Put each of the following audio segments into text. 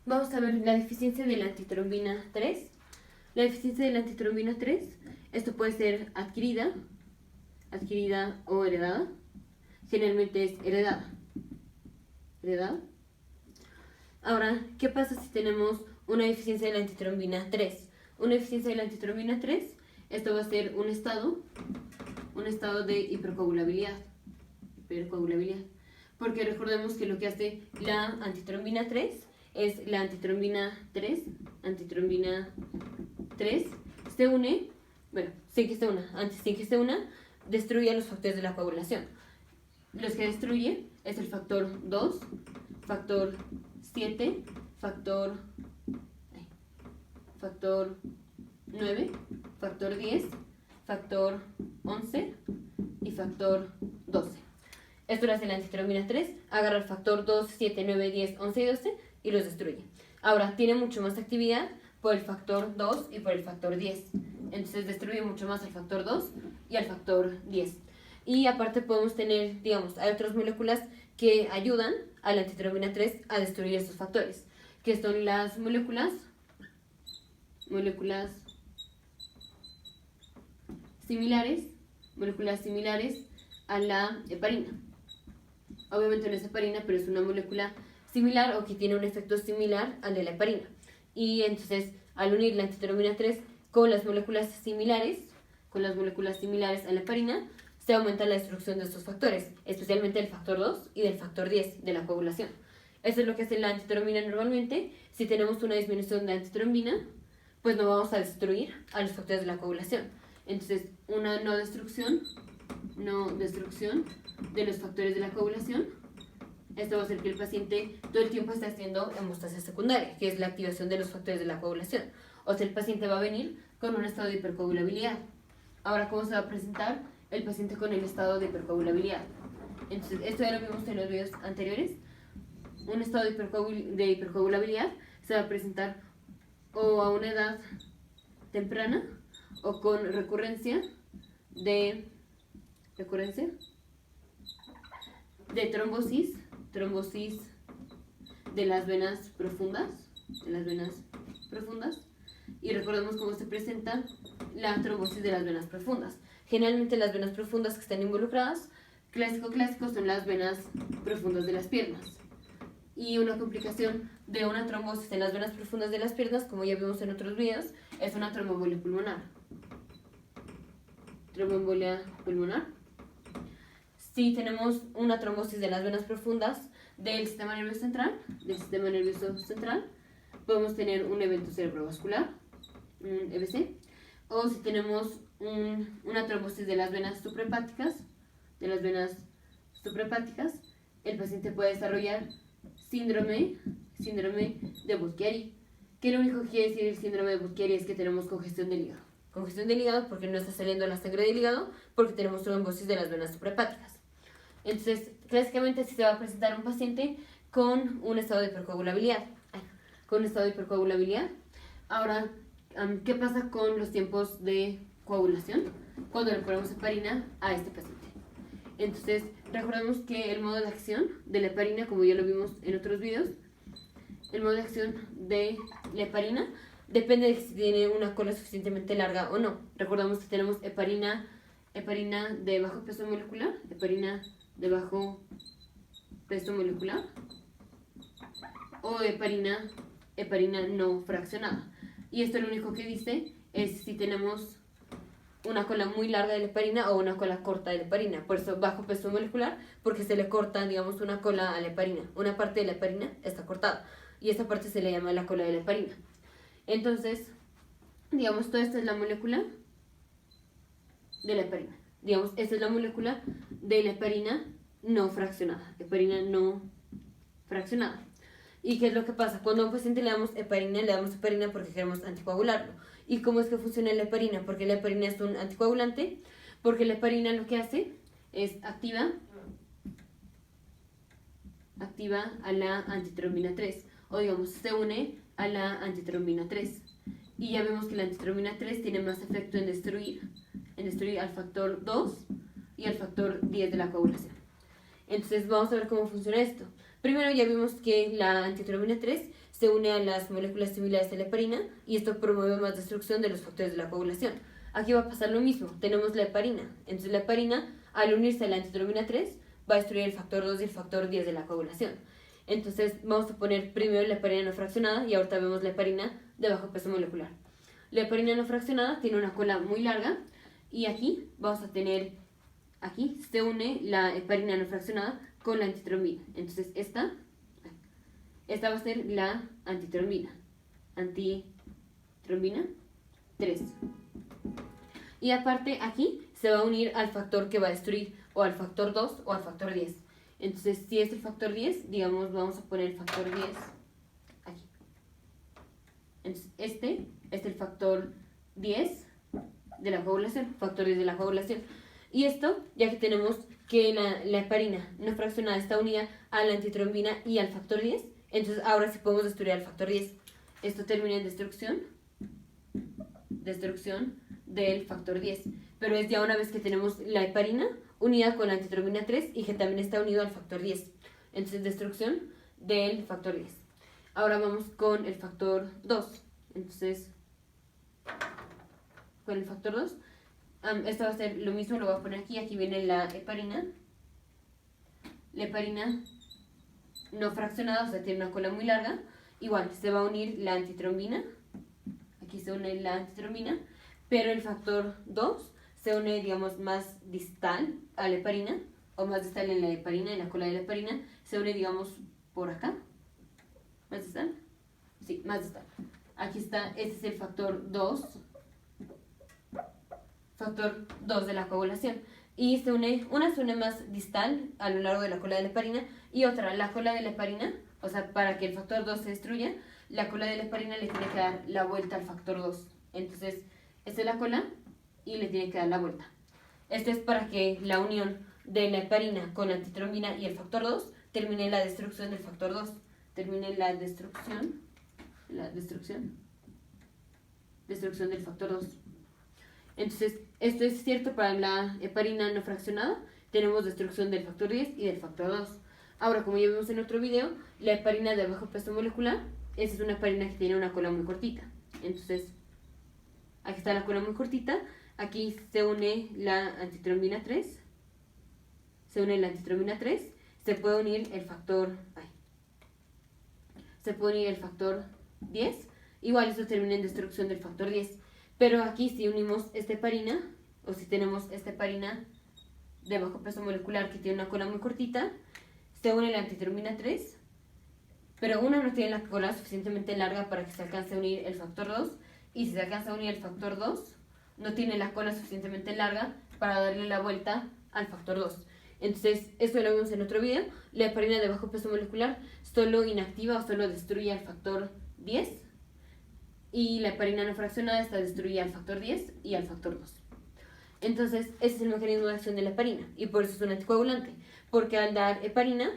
Vamos a ver la deficiencia de la antitrombina 3. La deficiencia de la antitrombina 3, esto puede ser adquirida o heredada. Generalmente es heredada. Ahora, ¿qué pasa si tenemos una deficiencia de la antitrombina 3? Una deficiencia de la antitrombina 3, esto va a ser un estado de hipercoagulabilidad. Porque recordemos que lo que hace la antitrombina 3 es la antitrombina 3 se une, sin que esté una, destruye los factores de la coagulación. Los que destruye es el factor 2, factor 7, factor 9, factor 10, factor 11 y factor 12. Esto lo hace la antitrombina 3, agarra el factor 2, 7, 9, 10, 11 y 12 y los destruye. Ahora, tiene mucho más actividad por el factor 2 y por el factor 10. Entonces destruye mucho más al factor 2 y al factor 10. Y aparte podemos tener, hay otras moléculas que ayudan a la antitrombina 3 a destruir estos factores, que son las moléculas similares a la heparina. Obviamente no es heparina, pero es una molécula similar o que tiene un efecto similar al de la heparina. Y entonces, al unir la antitrombina 3 con las moléculas similares a la heparina, se aumenta la destrucción de estos factores, especialmente del factor 2 y del factor 10 de la coagulación. Eso es lo que hace la antitrombina normalmente. Si tenemos una disminución de antitrombina, pues no vamos a destruir a los factores de la coagulación. Entonces, una no destrucción de los factores de la coagulación. Esto va a hacer que el paciente todo el tiempo esté haciendo hemostasia secundaria, que es la activación de los factores de la coagulación. O sea, el paciente va a venir con un estado de hipercoagulabilidad. Ahora, ¿cómo se va a presentar el paciente con el estado de hipercoagulabilidad? Entonces, esto ya lo vimos en los videos anteriores. Un estado de hipercoagulabilidad se va a presentar o a una edad temprana o con recurrencia de trombosis de las venas profundas, y recordemos cómo se presenta la trombosis de las venas profundas. Generalmente las venas profundas que están involucradas, clásico son las venas profundas de las piernas. Y una complicación de una trombosis en las venas profundas de las piernas, como ya vimos en otros videos, es una tromboembolia pulmonar. Si tenemos una trombosis de las venas profundas del sistema nervioso central, podemos tener un evento cerebrovascular, un EVC, o si tenemos una trombosis de las venas suprahepáticas, el paciente puede desarrollar síndrome de Budd-Chiari, que lo único que quiere decir el síndrome de Budd-Chiari es que tenemos congestión del hígado. Congestión del hígado porque no está saliendo la sangre del hígado, porque tenemos trombosis de las venas suprahepáticas. Entonces, clásicamente así se va a presentar un paciente con un estado de hipercoagulabilidad. Ahora, ¿qué pasa con los tiempos de coagulación cuando le ponemos heparina a este paciente? Entonces, recordemos que el modo de acción de la heparina, como ya lo vimos en otros videos, el modo de acción de la heparina depende de si tiene una cola suficientemente larga o no. Recordamos que tenemos heparina de bajo peso molecular, o heparina no fraccionada. Y esto lo único que dice es si tenemos una cola muy larga de la heparina o una cola corta de la heparina. Por eso bajo peso molecular, porque se le corta, una cola a la heparina. Una parte de la heparina está cortada y esta parte se le llama la cola de la heparina. Entonces, toda esta es la molécula de la heparina. Esta es la molécula de la heparina no fraccionada. ¿Y qué es lo que pasa? Cuando a un paciente le damos heparina porque queremos anticoagularlo. ¿Y cómo es que funciona la heparina? Porque la heparina es un anticoagulante, porque la heparina lo que hace es activa a la antitrombina 3, o se une a la antitrombina 3. Y ya vemos que la antitrombina 3 tiene más efecto en destruir al factor 2 y al factor 10 de la coagulación. Entonces vamos a ver cómo funciona esto. Primero ya vimos que la antitrombina 3 se une a las moléculas similares de la heparina y esto promueve más destrucción de los factores de la coagulación. Aquí va a pasar lo mismo, tenemos la heparina, entonces la heparina al unirse a la antitrombina 3 va a destruir el factor 2 y el factor 10 de la coagulación. Entonces vamos a poner primero la heparina no fraccionada y ahorita vemos la heparina de bajo peso molecular. La heparina no fraccionada tiene una cola muy larga y aquí vamos a tener, aquí se une la heparina no fraccionada con la antitrombina. Entonces esta va a ser la antitrombina 3. Y aparte aquí se va a unir al factor que va a destruir o al factor 2 o al factor 10. Entonces si es el factor 10, digamos, vamos a poner el factor 10 aquí. Entonces este es el factor 10 de la coagulación, factor 10 de la coagulación. Y esto, ya que tenemos que la heparina no fraccionada está unida a la antitrombina y al factor 10, entonces ahora sí podemos destruir al factor 10. Esto termina en destrucción del factor 10. Pero es ya una vez que tenemos la heparina unida con la antitrombina 3 y que también está unido al factor 10. Entonces destrucción del factor 10. Ahora vamos con el factor 2. Entonces, con el factor 2, esto va a ser lo mismo, lo voy a poner aquí. Aquí viene la heparina. La heparina no fraccionada, o sea, tiene una cola muy larga. Igual, se va a unir la antitrombina. Aquí se une la antitrombina, pero el factor 2 se une, digamos, más distal a la heparina, o más distal en la heparina, en la cola de la heparina. Se une, digamos, por acá. ¿Más distal? Sí, más distal. Aquí está, este es el factor 2. Factor 2 de la coagulación. Y se une, una se une más distal a lo largo de la cola de la heparina y otra, la cola de la heparina, o sea, para que el factor 2 se destruya, la cola de la heparina le tiene que dar la vuelta al factor 2. Entonces, esta es la cola y le tiene que dar la vuelta. Esto es para que la unión de la heparina con la antitrombina y el factor 2 termine la destrucción del factor 2. Termine la destrucción del factor 2. Entonces, esto es cierto para la heparina no fraccionada. Tenemos destrucción del factor 10 y del factor 2. Ahora, como ya vimos en otro video, la heparina de bajo peso molecular, esa es una heparina que tiene una cola muy cortita. Entonces, aquí está la cola muy cortita. Aquí se une la antitrombina 3. Se une la antitrombina 3. Se puede unir el factor... Se puede unir el factor 10. Igual esto termina en destrucción del factor 10. Pero aquí si unimos esta heparina, o si tenemos esta heparina de bajo peso molecular que tiene una cola muy cortita, se une la antitrombina 3, pero una no tiene la cola suficientemente larga para que se alcance a unir el factor 2, y si se alcanza a unir el factor 2, no tiene la cola suficientemente larga para darle la vuelta al factor 2. Entonces, esto lo vimos en otro video, la heparina de bajo peso molecular solo inactiva o solo destruye al factor 10, y la heparina no fraccionada esta destruye al factor 10 y al factor 2. Entonces, ese es el mecanismo de acción de la heparina, y por eso es un anticoagulante, porque al dar heparina,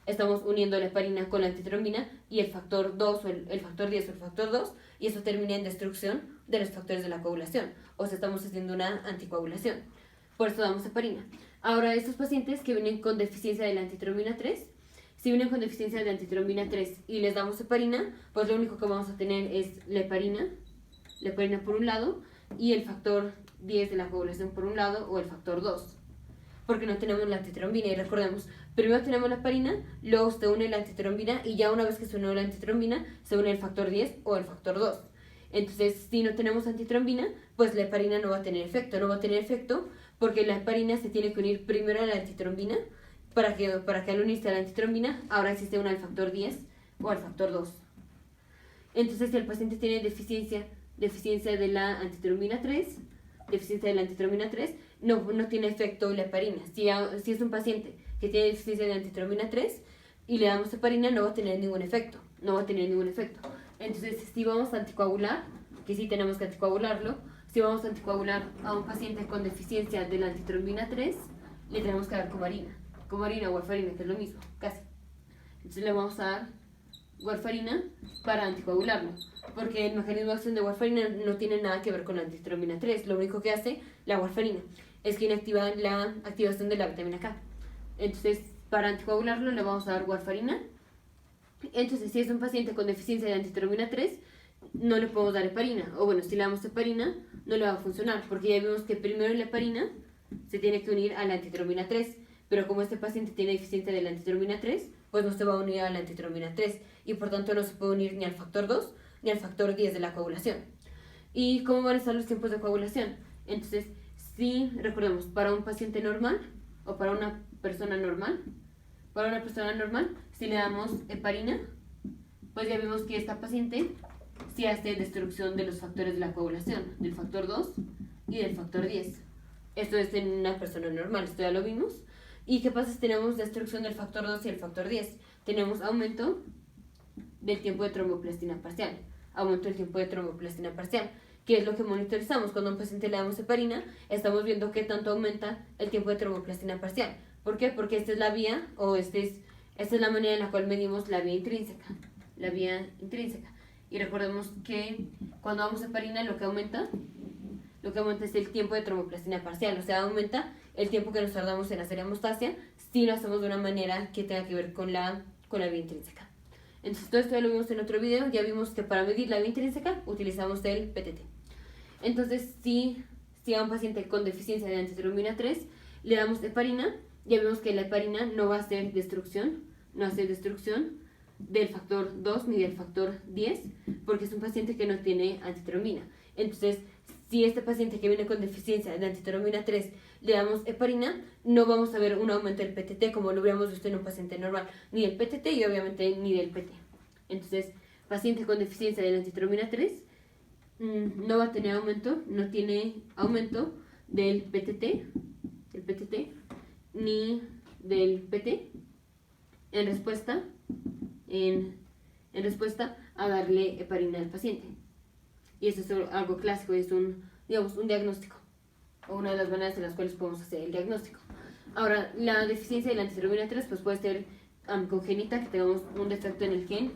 estamos uniendo la heparina con la antitrombina y el factor 2 o el factor 10 o el factor 2, y eso termina en destrucción de los factores de la coagulación, o sea, estamos haciendo una anticoagulación. Por eso damos heparina. Ahora, estos pacientes que vienen con deficiencia de la antitrombina 3, si vienen con deficiencia de antitrombina 3 y les damos heparina, pues lo único que vamos a tener es la heparina por un lado y el factor 10 de la coagulación por un lado o el factor 2, porque no tenemos la antitrombina. Y recordemos, primero tenemos la heparina, luego se une la antitrombina y ya una vez que se une la antitrombina se une el factor 10 o el factor 2. Entonces, si no tenemos antitrombina, pues la heparina no va a tener efecto, porque la heparina se tiene que unir primero a la antitrombina para que al unirse a la antitrombina ahora sí se una al factor 10 o al factor 2. Entonces, si el paciente tiene deficiencia de la antitrombina 3, no tiene efecto la heparina. Si es un paciente que tiene deficiencia de antitrombina 3 y le damos heparina, no va a tener ningún efecto. Entonces, si vamos a anticoagular, que sí tenemos que anticoagularlo, si vamos a anticoagular a un paciente con deficiencia de la antitrombina 3, le tenemos que dar cumarina o warfarina, que es lo mismo, casi. Entonces le vamos a dar warfarina para anticoagularlo, porque el mecanismo de acción de warfarina no tiene nada que ver con la antitrombina 3. Lo único que hace la warfarina es que inactiva la activación de la vitamina K. Entonces, para anticoagularlo le vamos a dar warfarina entonces si es un paciente con deficiencia de antiheteromina 3, no le podemos dar heparina. O bueno, si le damos heparina, no le va a funcionar, porque ya vimos que primero la heparina se tiene que unir a la antiheteromina 3. Pero como este paciente tiene deficiencia de la antiheteromina 3, pues no se va a unir a la antiheteromina 3. Y por tanto no se puede unir ni al factor 2 ni al factor 10 de la coagulación. ¿Y cómo van a estar los tiempos de coagulación? Entonces, si recordemos, para un paciente normal o para una persona normal, si le damos heparina, pues ya vimos que esta paciente sí hace destrucción de los factores de la coagulación, del factor 2 y del factor 10. Esto es en una persona normal, esto ya lo vimos. ¿Y qué pasa si tenemos destrucción del factor 2 y el factor 10? Tenemos aumento del tiempo de tromboplastina parcial. Aumento del tiempo de tromboplastina parcial, que es lo que monitorizamos. Cuando a un paciente le damos heparina, estamos viendo qué tanto aumenta el tiempo de tromboplastina parcial. ¿Por qué? Porque esta es la vía, esta es la manera en la cual medimos la vía intrínseca. La vía intrínseca. Y recordemos que cuando damos heparina, lo que aumenta es el tiempo de tromboplastina parcial. O sea, aumenta el tiempo que nos tardamos en hacer hemostasia si lo hacemos de una manera que tenga que ver con la vía intrínseca. Entonces, todo esto ya lo vimos en otro video. Ya vimos que para medir la vía intrínseca utilizamos el PTT. Entonces, si a un paciente con deficiencia de antiheteromina 3 le damos heparina, ya vemos que la heparina no va a hacer destrucción del factor 2 ni del factor 10, porque es un paciente que no tiene antiheteromina. Entonces, si este paciente que viene con deficiencia de antiheteromina 3 le damos heparina, no vamos a ver un aumento del PTT como lo hubiéramos visto en un paciente normal, ni del PTT y obviamente ni del PT. Entonces, paciente con deficiencia de antiheteromina 3 no va a tener aumento, no tiene aumento del PTT ni del PT en respuesta a darle heparina al paciente. Y eso es algo clásico, es un diagnóstico, o una de las maneras en las cuales podemos hacer el diagnóstico. Ahora, la deficiencia de la antiheteromina 3 pues puede ser congénita, que tengamos un defecto en el gen,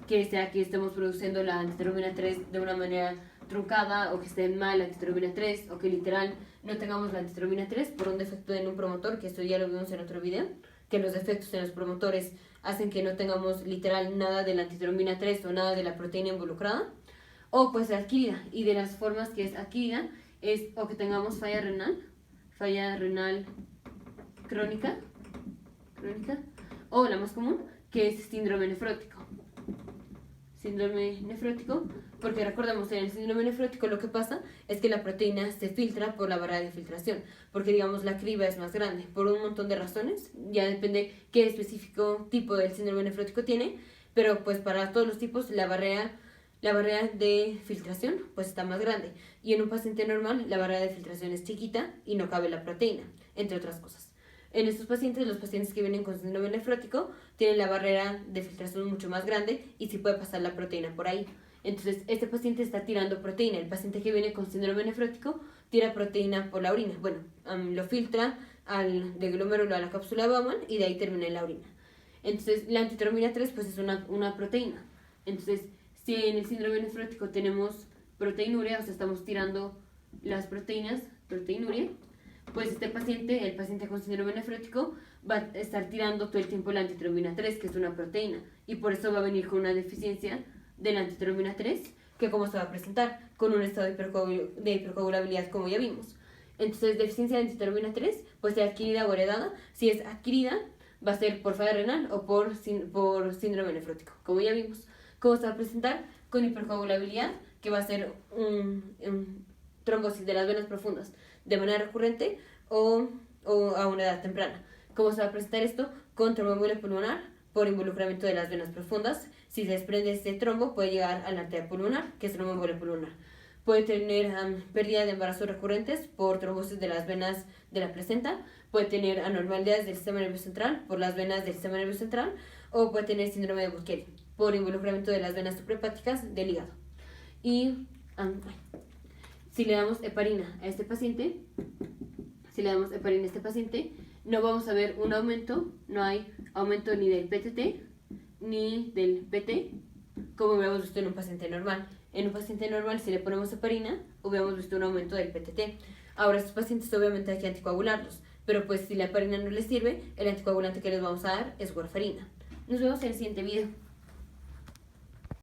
que sea que estemos produciendo la antiheteromina 3 de una manera truncada, o que esté mal la antiheteromina 3, o que literal no tengamos la antiheteromina 3 por un defecto en un promotor, que esto ya lo vimos en otro video, que los defectos en los promotores hacen que no tengamos literal nada de la antiheteromina 3 o nada de la proteína involucrada. O puede ser adquirida, y de las formas que es adquirida es o que tengamos falla renal crónica, o la más común, que es síndrome nefrótico, porque recordemos, en el síndrome nefrótico lo que pasa es que la proteína se filtra por la barrera de filtración, porque digamos la criba es más grande, por un montón de razones, ya depende qué específico tipo del síndrome nefrótico tiene, pero pues para todos los tipos la barrera de filtración pues está más grande, y en un paciente normal la barrera de filtración es chiquita y no cabe la proteína, entre otras cosas. En estos pacientes, los pacientes que vienen con síndrome nefrótico tienen la barrera de filtración mucho más grande y sí puede pasar la proteína por ahí. Entonces, este paciente está tirando proteína. El paciente que viene con síndrome nefrótico tira proteína por la orina. Bueno, lo filtra del glomérulo a la cápsula de Bowman y de ahí termina en la orina. Entonces, la antiheteromina 3 pues es una proteína. Entonces, si en el síndrome nefrótico tenemos proteinuria, o sea, estamos tirando las proteínas, proteinuria, pues el paciente con síndrome nefrótico va a estar tirando todo el tiempo la antiheteromina 3, que es una proteína, y por eso va a venir con una deficiencia de la antiheteromina 3, que como se va a presentar, con un estado de hipercoagulabilidad, como ya vimos. Entonces, deficiencia de antiheteromina 3 puede ser adquirida o heredada. Si es adquirida, va a ser por falla renal o por síndrome nefrótico, como ya vimos. ¿Cómo se va a presentar? Con hipercoagulabilidad, que va a ser un trombosis de las venas profundas de manera recurrente o a una edad temprana. ¿Cómo se va a presentar esto? Con tromboembolia pulmonar por involucramiento de las venas profundas. Si se desprende este trombo, puede llegar a la arteria pulmonar, que es tromboembolia pulmonar. Puede tener pérdida de embarazos recurrentes por trombosis de las venas de la placenta. Puede tener anormalidades del sistema nervioso central por las venas del sistema nervioso central. O puede tener síndrome de Buerque por involucramiento de las venas suprahepáticas del hígado. Y si le damos heparina a este paciente, no vamos a ver un aumento, no hay aumento ni del PTT ni del PT, como hubiéramos visto en un paciente normal. En un paciente normal, si le ponemos heparina, hubiéramos visto un aumento del PTT. Ahora, estos pacientes obviamente hay que anticoagularlos, pero pues si la heparina no les sirve, el anticoagulante que les vamos a dar es warfarina. Nos vemos en el siguiente video.